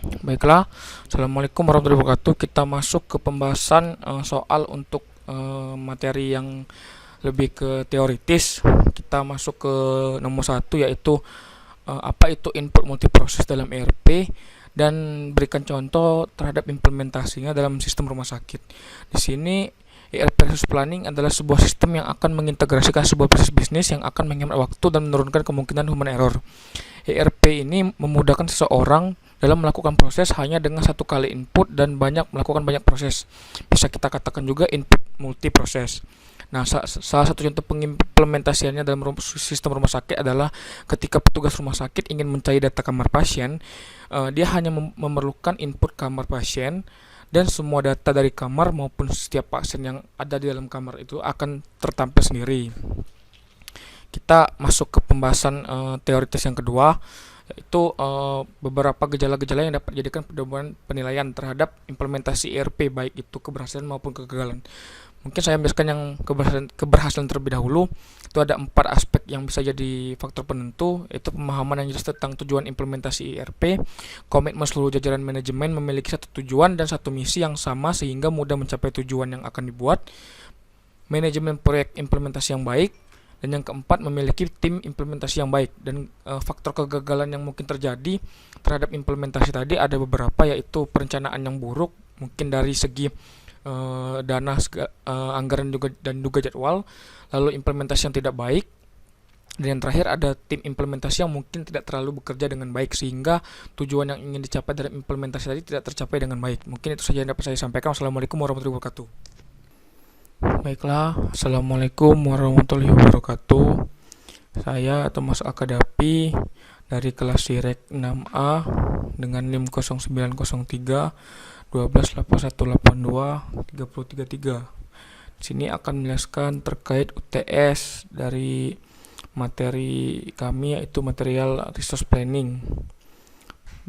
Baiklah, Assalamualaikum warahmatullahi wabarakatuh. Kita masuk ke pembahasan soal untuk materi yang lebih ke teoritis. Kita masuk ke nomor satu, yaitu apa itu input multiproses dalam ERP, dan berikan contoh terhadap implementasinya dalam sistem rumah sakit. Di sini ERP Resource Planning adalah sebuah sistem yang akan mengintegrasikan sebuah proses bisnis yang akan menghemat waktu dan menurunkan kemungkinan human error. ERP ini memudahkan seseorang dalam melakukan proses hanya dengan satu kali input dan melakukan banyak proses. Bisa kita katakan juga input multiproses. Nah, salah satu contoh pengimplementasiannya dalam sistem rumah sakit adalah ketika petugas rumah sakit ingin mencari data kamar pasien, dia hanya memerlukan input kamar pasien, dan semua data dari kamar maupun setiap pasien yang ada di dalam kamar itu akan tertampil sendiri. Kita masuk ke pembahasan teoritis yang kedua, yaitu beberapa gejala-gejala yang dapat dijadikan pedoman penilaian terhadap implementasi ERP, baik itu keberhasilan maupun kegagalan. Mungkin saya ambilkan yang keberhasilan terlebih dahulu. Itu ada 4 aspek yang bisa jadi faktor penentu, yaitu pemahaman yang jelas tentang tujuan implementasi ERP, komitmen seluruh jajaran manajemen memiliki satu tujuan dan satu misi yang sama sehingga mudah mencapai tujuan yang akan dibuat, manajemen proyek implementasi yang baik, dan yang keempat memiliki tim implementasi yang baik. Dan faktor kegagalan yang mungkin terjadi terhadap implementasi tadi ada beberapa, yaitu perencanaan yang buruk, mungkin dari segi dana, anggaran dan juga jadwal, lalu implementasi yang tidak baik, dan yang terakhir ada tim implementasi yang mungkin tidak terlalu bekerja dengan baik sehingga tujuan yang ingin dicapai dalam implementasi tadi tidak tercapai dengan baik. Mungkin itu saja yang dapat saya sampaikan. Wassalamualaikum warahmatullahi wabarakatuh. Baiklah, Assalamualaikum warahmatullahi wabarakatuh. Saya Thomas Akadapi dari kelas Sirek 6A dengan NIM 0903 128182 333. Di sini akan menjelaskan terkait UTS dari materi kami, yaitu material resource planning.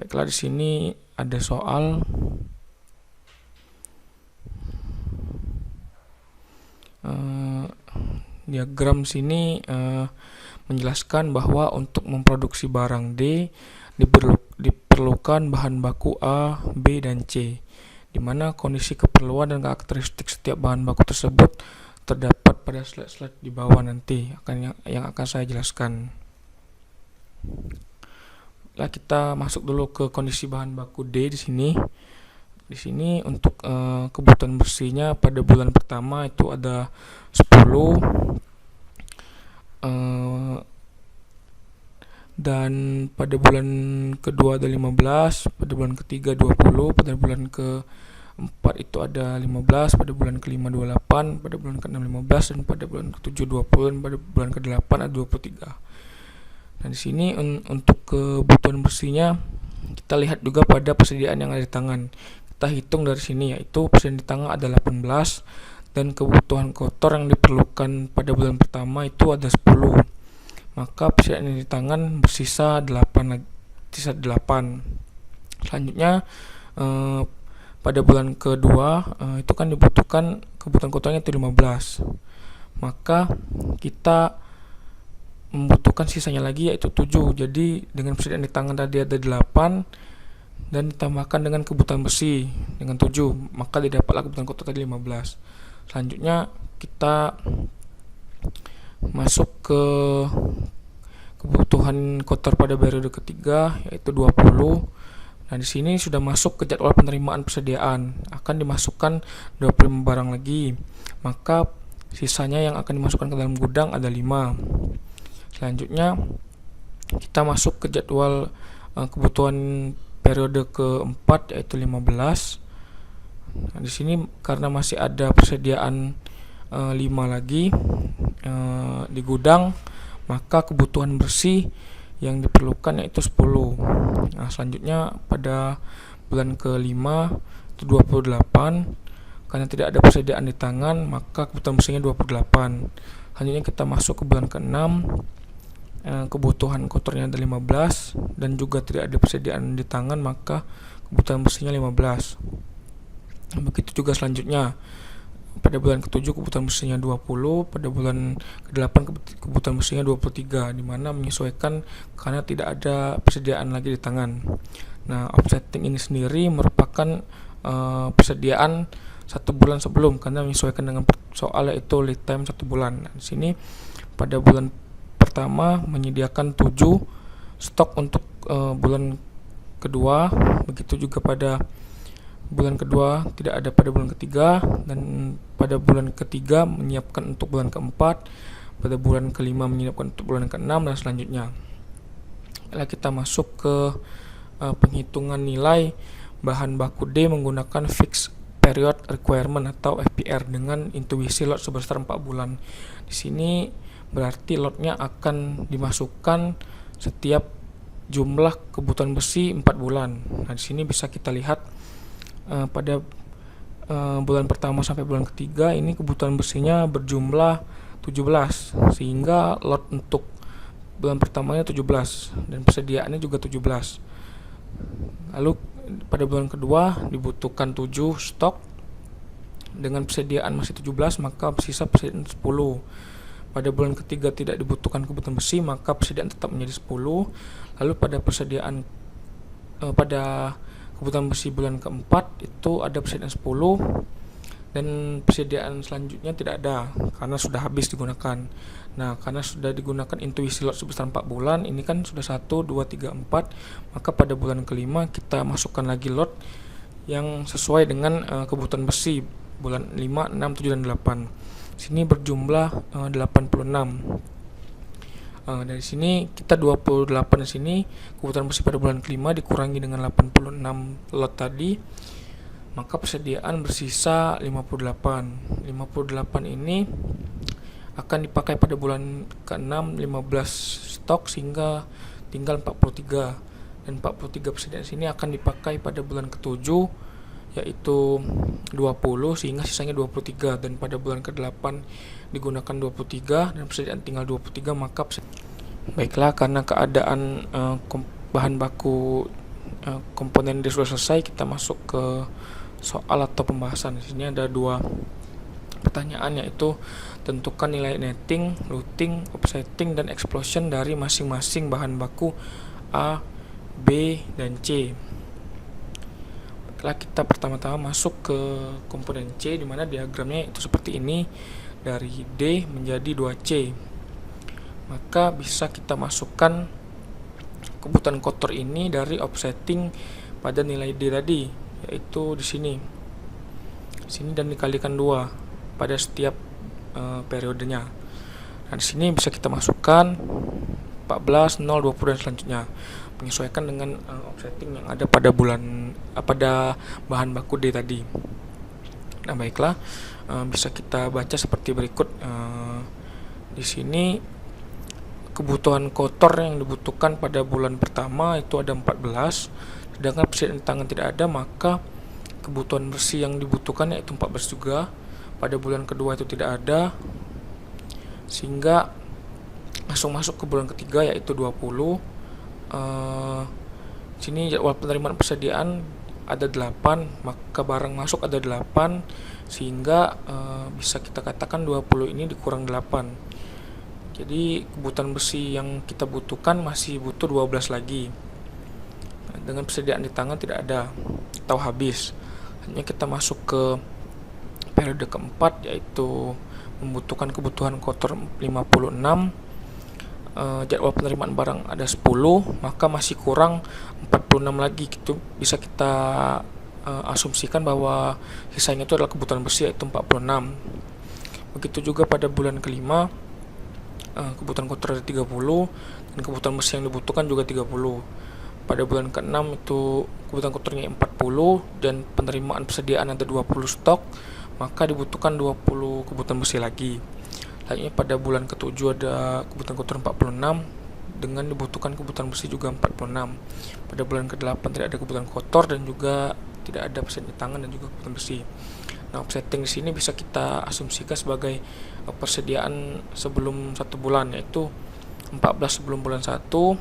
Baiklah, di sini ada soal. Diagram sini menjelaskan bahwa untuk memproduksi barang D diperlukan bahan baku A, B, dan C, di mana kondisi keperluan dan karakteristik setiap bahan baku tersebut terdapat pada slide-slide di bawah nanti yang akan saya jelaskan. Nah, kita masuk dulu ke kondisi bahan baku D di sini. Di sini untuk kebutuhan bersihnya pada bulan pertama itu ada 10, dan pada bulan kedua ada 15, pada bulan ketiga 20, pada bulan keempat itu ada 15, pada bulan kelima 28, pada bulan keenam 15, dan pada bulan ketujuh 20, dan pada bulan ke-8 ada 23. Nah, di sini untuk kebutuhan bersihnya kita lihat juga pada persediaan yang ada di tangan. Kita hitung dari sini, yaitu persediaan di tangan ada 18, dan kebutuhan kotor yang diperlukan pada bulan pertama itu ada 10. Maka persediaan yang di tangan bersisa 8. Selanjutnya pada bulan kedua itu kan dibutuhkan kebutuhan kotornya itu 15. Maka kita membutuhkan sisanya lagi, yaitu 7. Jadi dengan persediaan di tangan tadi ada 8 dan ditambahkan dengan kebutuhan bersih dengan 7, maka didapatlah kebutuhan kotor tadi 15. Selanjutnya kita masuk ke kebutuhan kotor pada periode ketiga, yaitu 20. Nah, di sini sudah masuk ke jadwal penerimaan persediaan, akan dimasukkan 25 barang lagi, maka sisanya yang akan dimasukkan ke dalam gudang ada 5. Selanjutnya kita masuk ke jadwal kebutuhan periode keempat, yaitu 15. Nah, di sini karena masih ada persediaan 5 lagi di gudang, maka kebutuhan bersih yang diperlukan yaitu 10. Nah, selanjutnya pada bulan kelima itu 28. Karena tidak ada persediaan di tangan, maka kebutuhan bersihnya 28. Selanjutnya kita masuk ke bulan ke-6. Kebutuhan kotornya ada 15 dan juga tidak ada persediaan di tangan, maka kebutuhan bersihnya 15. Begitu juga selanjutnya pada bulan ke-7 kebutuhan bersihnya 20, pada bulan ke-8 kebutuhan bersihnya 23, dimana menyesuaikan karena tidak ada persediaan lagi di tangan. Nah, offsetting ini sendiri merupakan persediaan 1 bulan sebelum, karena menyesuaikan dengan soal yaitu lead time 1 bulan. Nah, di sini pada bulan pertama menyediakan 7 stok untuk bulan kedua, begitu juga pada bulan kedua tidak ada pada bulan ketiga, dan pada bulan ketiga menyiapkan untuk bulan keempat, pada bulan kelima menyiapkan untuk bulan keenam, dan selanjutnya. Lalu kita masuk ke penghitungan nilai bahan baku D menggunakan fixed period requirement atau FPR dengan intuisi lot sebesar 4 bulan. Di sini berarti lotnya akan dimasukkan setiap jumlah kebutuhan besi 4 bulan. Nah, di sini bisa kita lihat pada bulan pertama sampai bulan ketiga ini kebutuhan bersihnya berjumlah 17, sehingga lot untuk bulan pertamanya 17 dan persediaannya juga 17. Lalu pada bulan kedua dibutuhkan 7 stok dengan persediaan masih 17, maka sisa persediaan 10. Pada bulan ketiga tidak dibutuhkan kebutuhan besi, maka persediaan tetap menjadi 10. Lalu pada persediaan pada kebutuhan besi bulan keempat itu ada persediaan 10, dan persediaan selanjutnya tidak ada karena sudah habis digunakan. Nah, karena sudah digunakan intuisi lot sebesar 4 bulan, ini kan sudah 1, 2, 3, 4, maka pada bulan kelima kita masukkan lagi lot yang sesuai dengan kebutuhan besi bulan 5, 6, 7, dan 8. Sini berjumlah 86. Dari sini kita 28 di sini kebutuhan besi pada bulan kelima dikurangi dengan 86 lot tadi, maka persediaan bersisa 58. 58 ini akan dipakai pada bulan ke-6 15 stok sehingga tinggal 43, dan 43 persediaan sini akan dipakai pada bulan ke-7 yaitu 20 sehingga sisanya 23, dan pada bulan ke-8 digunakan 23 dan persediaan tinggal 23, maka baiklah, karena keadaan bahan baku komponen sudah selesai, kita masuk ke soal atau pembahasan. Di sini ada 2 pertanyaan, yaitu tentukan nilai netting, looting, offsetting, dan explosion dari masing-masing bahan baku A, B, dan C. Baiklah, kita pertama-tama masuk ke komponen C, di mana diagramnya itu seperti ini, dari D menjadi 2C. Maka bisa kita masukkan kebutuhan kotor ini dari offsetting pada nilai D tadi, yaitu di sini dan dikalikan 2 pada setiap periodenya. Nah, di sini bisa kita masukkan 14, 0, 20, dan selanjutnya, menyesuaikan dengan offsetting yang ada pada pada bahan baku D tadi. Nah, baiklah, bisa kita baca seperti berikut. Di sini kebutuhan kotor yang dibutuhkan pada bulan pertama itu ada 14, sedangkan persediaan tangan tidak ada, maka kebutuhan bersih yang dibutuhkan yaitu 14 juga. Pada bulan kedua itu tidak ada, sehingga langsung masuk ke bulan ketiga yaitu 20. Sini jadwal penerimaan persediaan ada 8, maka barang masuk ada 8, sehingga bisa kita katakan 20 ini dikurang 8. Jadi kebutuhan besi yang kita butuhkan masih butuh 12 lagi. Dengan persediaan di tangan tidak ada atau habis. Hanya kita masuk ke periode keempat, yaitu membutuhkan kebutuhan kotor 56. Jadwal penerimaan barang ada 10, maka masih kurang 46 lagi. Gitu bisa kita asumsikan bahwa sisanya itu adalah kebutuhan bersih, yaitu 46. Begitu juga pada bulan kelima, kebutuhan kotor ada 30, dan kebutuhan bersih yang dibutuhkan juga 30. Pada bulan ke-6 itu kebutuhan kotornya 40, dan penerimaan persediaan ada 20 stok, maka dibutuhkan 20 kebutuhan bersih lagi. Lainnya pada bulan ke-7 ada kebutuhan kotor 46, dengan dibutuhkan kebutuhan bersih juga 46. Pada bulan ke-8 tidak ada kebutuhan kotor dan juga tidak ada persediaan tangan dan juga kebutuhan bersih. Nah, offsetting di sini bisa kita asumsikan sebagai persediaan sebelum 1 bulan, yaitu 14 sebelum bulan 1,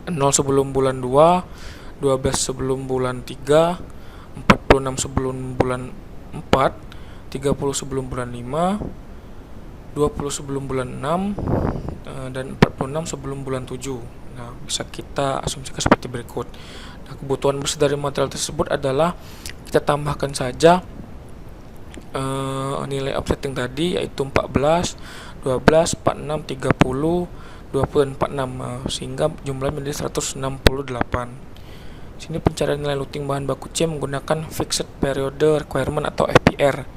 0 sebelum bulan 2, 12 sebelum bulan 3, 46 sebelum bulan 4, 30 sebelum bulan 5, 20 sebelum bulan 6, dan 46 sebelum bulan 7. Nah, bisa kita asumsikan seperti berikut. Nah, kebutuhan bersih dari material tersebut adalah kita tambahkan saja nilai offsetting tadi, yaitu 14, 12, 46, 30, 20 dan 46, sehingga jumlahnya menjadi 168. Sini pencarian nilai looting bahan baku C menggunakan Fixed Period Requirement atau FPR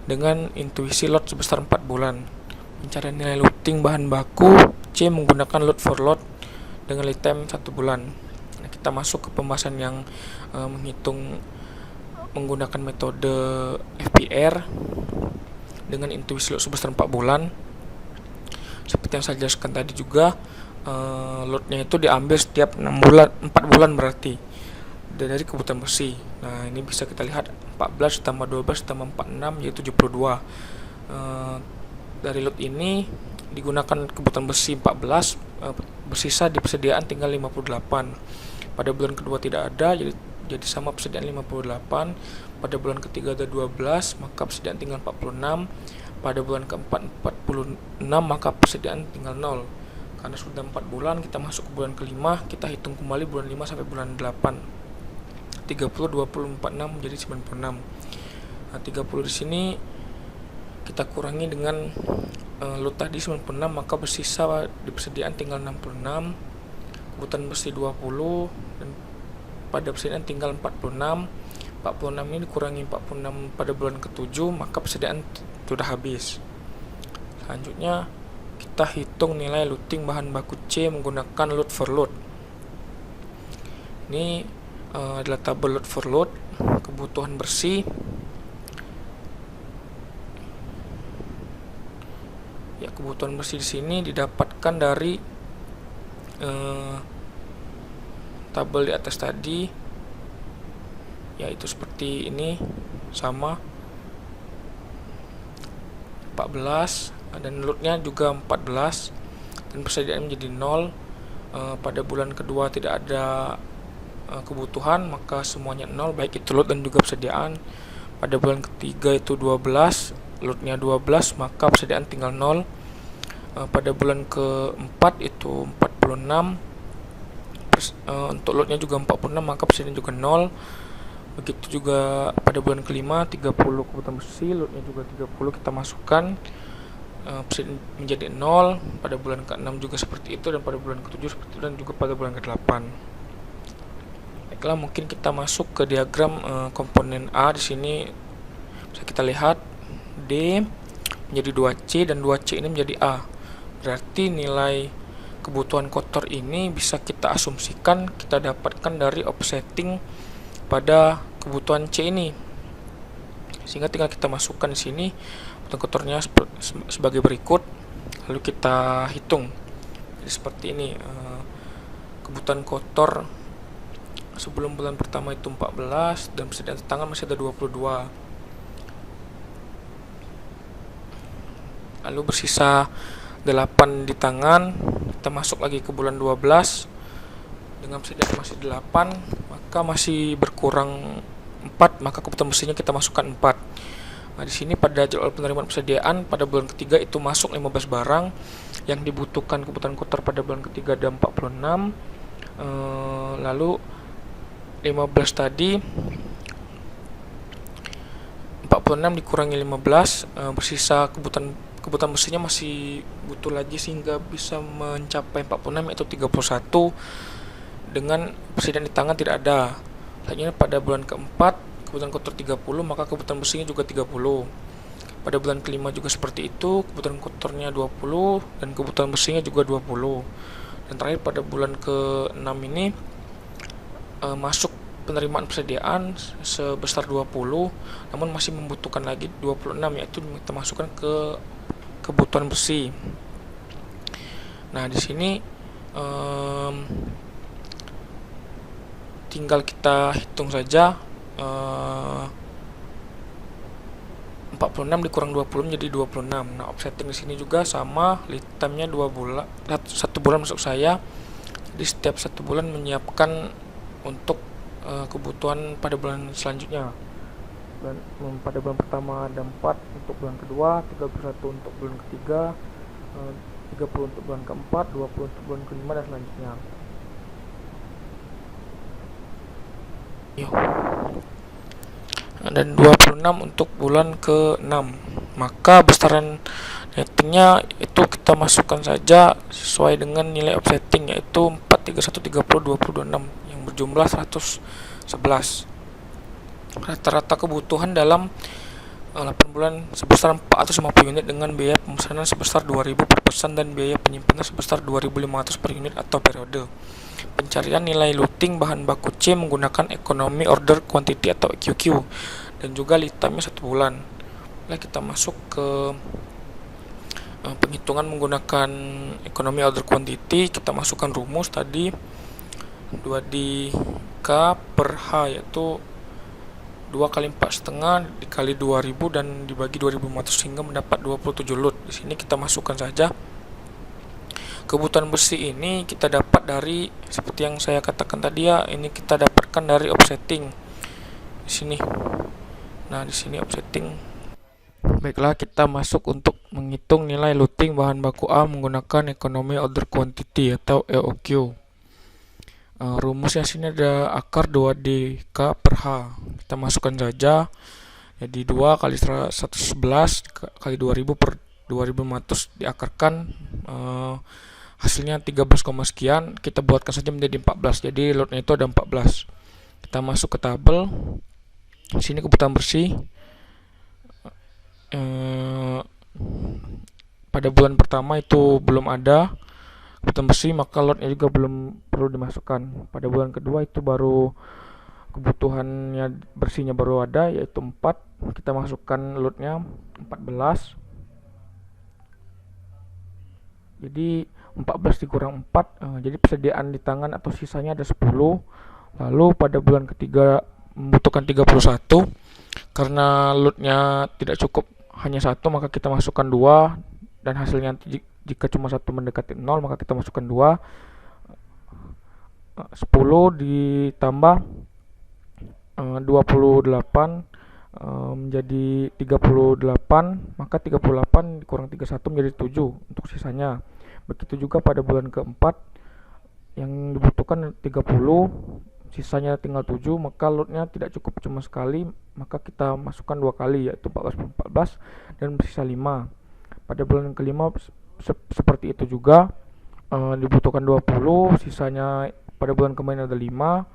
dengan intuisi lot sebesar 4 bulan. Pencarian nilai looting bahan baku C menggunakan load for load dengan lead time 1 bulan. Nah, kita masuk ke pembahasan yang menghitung menggunakan metode FPR dengan intuisi load sebesar 4 bulan. Seperti yang saya jelaskan tadi juga, loadnya itu diambil setiap 4 bulan berarti dari kebutuhan bersih. Nah, ini bisa kita lihat 14 tambah 12 tambah 46 yaitu 72. Dari load ini digunakan kebutuhan bersih 14, bersisa di persediaan tinggal 58. Pada bulan kedua tidak ada, jadi sama persediaan 58. Pada bulan ketiga ada 12, maka persediaan tinggal 46. Pada bulan keempat 46, maka persediaan tinggal 0. Karena sudah 4 bulan, kita masuk ke bulan kelima, kita hitung kembali bulan 5 sampai bulan 8. 30, 20, 46 menjadi 96. Nah, 30 di sini kita kurangi dengan load tadi 96, maka bersisa di persediaan tinggal 66. Kebutuhan bersih 20 dan pada persediaan tinggal 46. 46 ini dikurangi 46 pada bulan ke-7, maka persediaan sudah habis. Selanjutnya kita hitung nilai looting bahan baku C menggunakan load for load. Ini adalah tabel load for load kebutuhan bersih. Ya, kebutuhan bersih di sini didapatkan dari tabel di atas tadi, yaitu seperti ini, sama 14 dan loadnya juga 14 dan persediaan menjadi 0. Pada bulan kedua tidak ada kebutuhan, maka semuanya 0, baik itu load dan juga persediaan. Pada bulan ketiga itu 12, loadnya 12, maka persediaan tinggal 0. Pada bulan keempat itu 46, untuk loadnya juga 46, maka persediaan juga 0. Begitu juga pada bulan kelima 30 kebutuhan bersih, loadnya juga 30, kita masukkan, persediaan menjadi 0. Pada bulan ke-6 juga seperti itu, dan pada bulan ke-7 seperti itu, dan juga pada bulan ke-8. Baiklah, mungkin kita masuk ke diagram komponen A. Di sini bisa kita lihat D menjadi 2C dan 2C ini menjadi A. Berarti nilai kebutuhan kotor ini bisa kita asumsikan kita dapatkan dari offsetting pada kebutuhan C ini, sehingga tinggal kita masukkan di sini kebutuhan kotornya sebagai berikut, lalu kita hitung. Jadi seperti ini, kebutuhan kotor sebelum bulan pertama itu 14 dan persediaan tangan masih ada 22. Lalu bersisa 8 di tangan, kita masuk lagi ke bulan 12 dengan persediaan masih 8, maka masih berkurang 4, maka kebutuhan bersihnya kita masukkan 4. Nah, di sini pada jadwal penerimaan persediaan pada bulan ketiga itu masuk 15 barang, yang dibutuhkan kebutuhan kotor pada bulan ketiga ada 46. Lalu 15 tadi 46 dikurangi 15, bersisa kebutuhan bersihnya masih butuh lagi sehingga bisa mencapai 46, yaitu 31, dengan persediaan di tangan tidak ada. Selanjutnya pada bulan keempat kebutuhan kotor 30, maka kebutuhan bersihnya juga 30. Pada bulan kelima juga seperti itu, kebutuhan kotornya 20 dan kebutuhan bersihnya juga 20. Dan terakhir pada bulan ke-6 ini masuk penerimaan persediaan sebesar 20, namun masih membutuhkan lagi 26, yaitu kita masukkan ke kebutuhan bersih. Nah, di sini tinggal kita hitung saja, 46 dikurang 20 menjadi 26. Nah, offsetting di sini juga sama, lead time-nya 2 bulan, 1 bulan masuk saya. Jadi setiap 1 bulan menyiapkan untuk kebutuhan pada bulan selanjutnya. pada bulan pertama ada 4 untuk bulan kedua, 31 untuk bulan ketiga, 30 untuk bulan keempat, 20 untuk bulan kelima, dan selanjutnya. Dan 26 untuk bulan ke-6. Maka besaran nettingnya itu kita masukkan saja sesuai dengan nilai offsetting, yaitu 4, 31, 30, 20, 26 yang berjumlah 111. Rata-rata kebutuhan dalam 8 bulan sebesar 450 unit dengan biaya pemesanan sebesar 2.000 per pesan dan biaya penyimpanan sebesar 2.500 per unit atau periode. Pencarian nilai looting bahan baku C menggunakan Economy Order Quantity atau EQQ, dan juga lead time-nya 1 bulan. Nah, kita masuk ke penghitungan menggunakan Economy Order Quantity. Kita masukkan rumus tadi 2 per H, yaitu 2 kali 4,5 dikali 2000 dan dibagi 2500 hingga mendapat 27 lot. Di sini kita masukkan saja. Kebutuhan bersih ini kita dapat dari, seperti yang saya katakan tadi ya, ini kita dapatkan dari offsetting di sini. Nah, di sini offsetting. Baiklah, kita masuk untuk menghitung nilai looting bahan baku A menggunakan Economy Order Quantity atau EOQ. Rumusnya sini ada akar 2DK per H. Kita masukkan saja, jadi 2 kali 111 kali 2000 per 2500 diakarkan, hasilnya 13, sekian. Kita buatkan saja menjadi 14, jadi lotnya itu ada 14. Kita masuk ke tabel. Di sini kebutuhan bersih pada bulan pertama itu belum ada kebutuhan bersih, maka lotnya juga belum perlu dimasukkan. Pada bulan kedua itu baru kebutuhannya bersihnya baru ada, yaitu 4. Kita masukkan lotnya 14. Jadi 14 dikurang 4, jadi persediaan di tangan atau sisanya ada 10. Lalu pada bulan ketiga membutuhkan 31. Karena lotnya tidak cukup hanya 1, maka kita masukkan 2, dan hasilnya jika cuma 1 mendekati 0, maka kita masukkan 2. 10 ditambah 28 menjadi 38, maka 38 dikurang 31 menjadi 7 untuk sisanya. Begitu juga pada bulan keempat yang dibutuhkan 30, sisanya tinggal 7, maka lotnya tidak cukup cuma sekali, maka kita masukkan 2 kali, yaitu 14 per 14 dan bersisa 5. Pada bulan kelima seperti itu juga, dibutuhkan 20, sisanya pada bulan kemarin ada 5.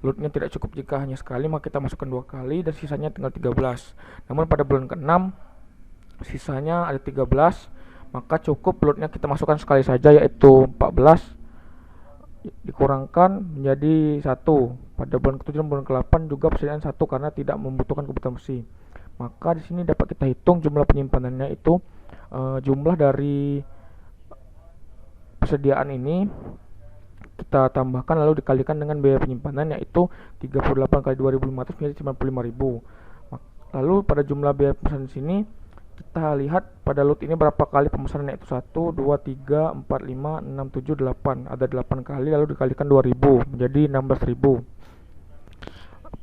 Lotnya tidak cukup jika hanya sekali, maka kita masukkan 2 kali dan sisanya tinggal 13. Namun pada bulan ke-6 sisanya ada 13, maka cukup lotnya kita masukkan sekali saja, yaitu 14 dikurangkan menjadi 1. Pada bulan ke-7 dan bulan ke-8 juga persediaan 1 karena tidak membutuhkan kebutuhan bersih. Maka di sini dapat kita hitung jumlah penyimpanannya itu, jumlah dari persediaan ini kita tambahkan lalu dikalikan dengan biaya penyimpanan, yaitu 38 kali 2500 menjadi 95.000. Lalu pada jumlah biaya pemesanan sini kita lihat pada lot ini berapa kali pemesanan, yaitu 1, 2, 3, 4, 5, 6, 7, 8. Ada 8 kali lalu dikalikan 2000 menjadi 16.000.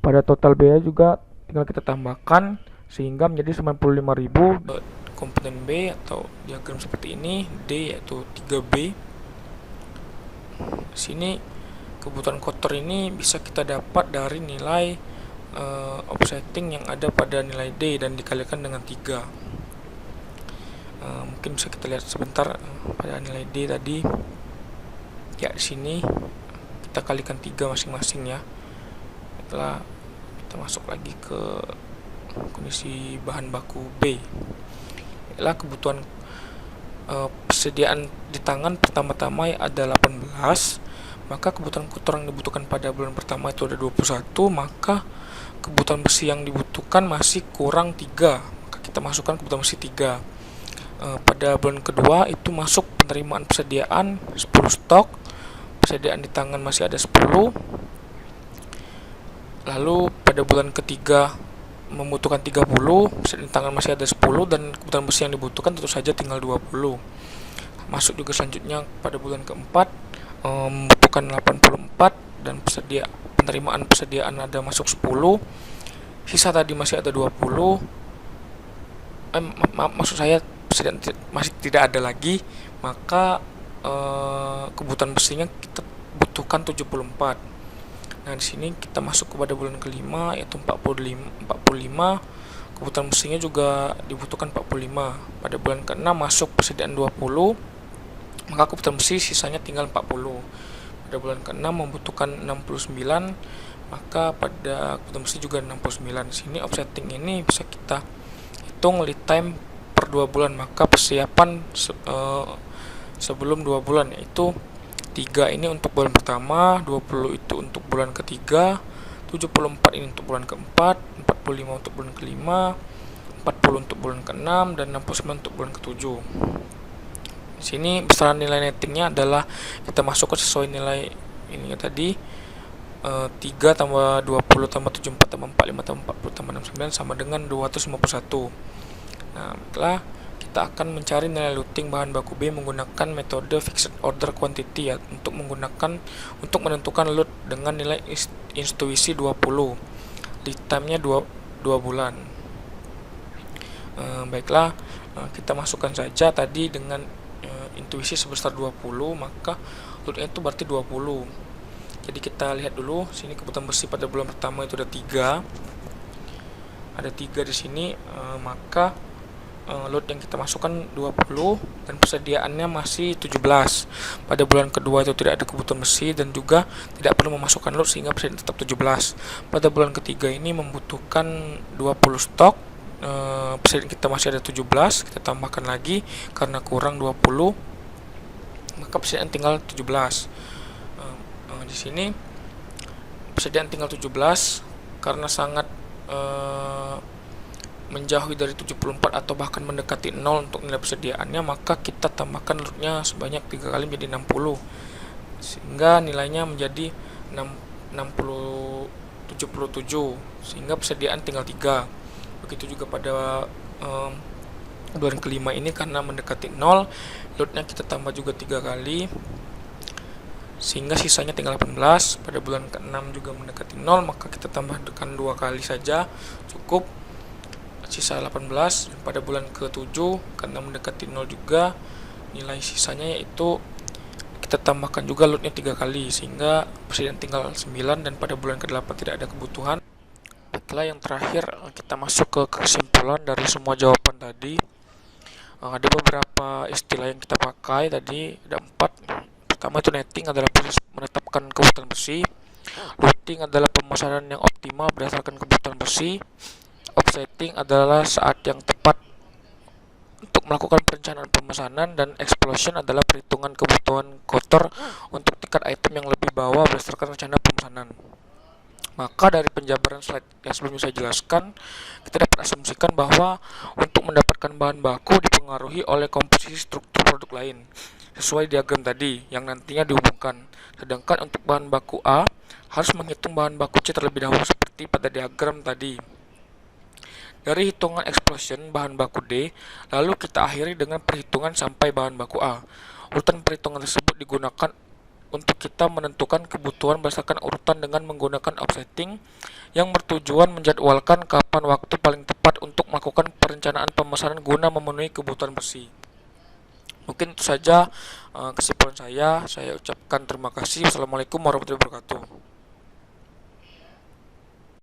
Pada total biaya juga tinggal kita tambahkan sehingga menjadi 95.000. Komponen B atau diagram seperti ini, D yaitu 3B. Sini kebutuhan kotor ini bisa kita dapat dari nilai offsetting yang ada pada nilai D dan dikalikan dengan 3. Mungkin bisa kita lihat sebentar pada nilai D tadi. Ya, di sini kita kalikan 3 masing-masing ya. Setelah kita masuk lagi ke kondisi bahan baku B. Inilah kebutuhan persediaan di tangan pertama-tama ada 18, maka kebutuhan kotor yang dibutuhkan pada bulan pertama itu ada 21, maka kebutuhan bersih yang dibutuhkan masih kurang 3, maka kita masukkan kebutuhan bersih 3. Pada bulan kedua itu masuk penerimaan persediaan 10 stok, persediaan di tangan masih ada 10. Lalu pada bulan ketiga membutuhkan 30, persediaan di tangan masih ada 10, dan kebutuhan bersih yang dibutuhkan tentu saja tinggal 20. Masuk juga selanjutnya pada bulan keempat membutuhkan 84, dan penerimaan persediaan ada masuk 10, sisa tadi masih ada 20, maksud saya masih tidak ada lagi, maka kebutuhan besinya kita butuhkan 74. Nah, di sini kita masuk kepada bulan kelima yaitu 45. Kebutuhan besinya juga dibutuhkan 45. Pada bulan ke-6 masuk persediaan 20, maka kebutuhan besi sisanya tinggal 40. Pada bulan ke-6 membutuhkan 69, maka pada kebutuhan besi juga 69. Di sini offsetting ini bisa kita hitung lead time per 2 bulan, maka persiapan sebelum 2 bulan yaitu 3 ini untuk bulan pertama, 20 itu untuk bulan ketiga, 74 ini untuk bulan keempat, 45 untuk bulan kelima, 40 untuk bulan keenam, dan 69 untuk bulan ketujuh. Di sini besaran nilai nettingnya adalah kita masukkan sesuai nilai ini tadi, 3 tambah 20 tambah 74 tambah 45 tambah 40 tambah 69 sama dengan 251. Nah, setelah kita akan mencari nilai looting bahan baku B menggunakan metode fixed order quantity ya, untuk menentukan load dengan nilai intuisi 20. Lead time-nya 2 bulan. Baiklah, kita masukkan saja tadi dengan intuisi sebesar 20, maka loadnya itu berarti 20. Jadi kita lihat dulu sini kebutuhan besi pada bulan pertama itu ada 3. Ada 3 di sini, maka load yang kita masukkan 20 dan persediaannya masih 17. Pada bulan kedua itu tidak ada kebutuhan besi dan juga tidak perlu memasukkan load sehingga persediaan tetap 17. Pada bulan ketiga ini membutuhkan 20 stok, persediaan kita masih ada 17, kita tambahkan lagi karena kurang 20, maka persediaan tinggal 17. Di sini persediaan tinggal 17 karena sangat menjauhi dari 74 atau bahkan mendekati 0 untuk nilai persediaannya, maka kita tambahkan loadnya sebanyak 3 kali menjadi 60 sehingga nilainya menjadi 77, sehingga persediaan tinggal 3. Begitu juga pada bulan kelima ini karena mendekati 0, loadnya kita tambah juga 3 kali sehingga sisanya tinggal 18. Pada bulan ke-6 juga mendekati 0, maka kita tambahkan 2 kali saja cukup, sisa 18. Pada bulan ke-7 karena mendekati 0 juga, nilai sisanya yaitu kita tambahkan juga loadnya 3 kali sehingga persediaan tinggal 9. Dan pada bulan ke-8 tidak ada kebutuhan. Setelah yang terakhir kita masuk ke kesimpulan dari semua jawaban tadi. Ada beberapa istilah yang kita pakai tadi, ada 4. Pertama itu netting adalah proses menetapkan kebutuhan besi. Looting adalah pemesanan yang optimal berdasarkan kebutuhan besi. Offsetting adalah saat yang tepat untuk melakukan perencanaan pemesanan, dan explosion adalah perhitungan kebutuhan kotor untuk tingkat item yang lebih bawah berdasarkan rencana pemesanan. Maka dari penjabaran slide yang sebelumnya saya jelaskan, kita dapat asumsikan bahwa untuk mendapatkan bahan baku dipengaruhi oleh komposisi struktur produk lain sesuai diagram tadi yang nantinya dihubungkan. Sedangkan untuk bahan baku A harus menghitung bahan baku C terlebih dahulu seperti pada diagram tadi. Dari hitungan explosion bahan baku D, lalu kita akhiri dengan perhitungan sampai bahan baku A. Urutan perhitungan tersebut digunakan untuk kita menentukan kebutuhan berdasarkan urutan dengan menggunakan offsetting yang bertujuan menjadwalkan kapan waktu paling tepat untuk melakukan perencanaan pemesanan guna memenuhi kebutuhan besi. Mungkin itu saja kesimpulan saya. Saya ucapkan terima kasih. Wassalamualaikum warahmatullahi wabarakatuh.